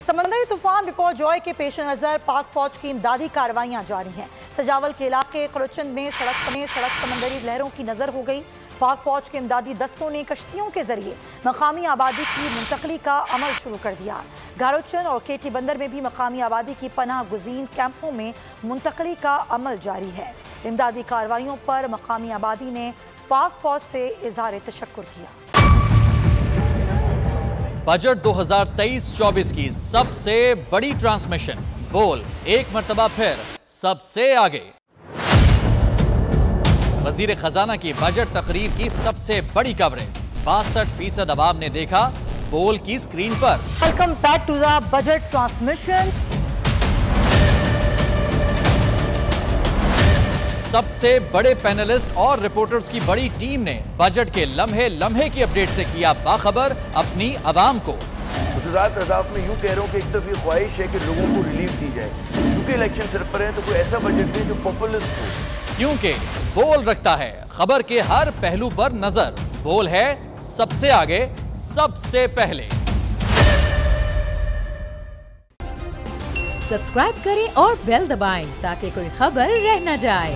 समंदरी तूफान बिपरजॉय के पेश नज़र पाक फौज की इमदादी कार्रवाइयाँ जारी हैं। सजावल के इलाके खरुचंद में सड़क समंदरी लहरों की नजर हो गई। पाक फौज के इमदादी दस्तों ने कश्तियों के जरिए मकामी आबादी की मुंतकली का अमल शुरू कर दिया। गारोचन और केटी बंदर में भी मकामी आबादी की पनाह गुज़ीन कैंपों में मुंतकली का अमल जारी है। इमदादी कार्रवाइयों पर मकामी आबादी ने पाक फौज से इज़हार तशक्कुर किया। बजट 2023-24 की सबसे बड़ी ट्रांसमिशन, बोल एक मर्तबा फिर सबसे आगे। वजीर खजाना की बजट तकरीर की सबसे बड़ी कवरेज, 62% अवाम ने देखा बोल की स्क्रीन पर। Welcome back to the budget transmission. सबसे बड़े पैनलिस्ट और रिपोर्टर्स की बड़ी टीम ने बजट के लम्हे लम्हे की अपडेट से किया बाखबर अपनी आवाम को। गुजरात अदाफ में यूं कह रहा हूं कि एक तरफ ये ख्वाहिश है कि लोगों को रिलीफ दी जाए, क्योंकि इलेक्शन सर पर है, तो कोई ऐसा बजट दे जो पॉपुलिस्ट हो। क्योंकि बोल रखता है खबर के हर पहलू पर नजर। बोल है सबसे आगे, सबसे पहले। सब्सक्राइब करें और बेल दबाएं ताकि कोई खबर रह न जाए।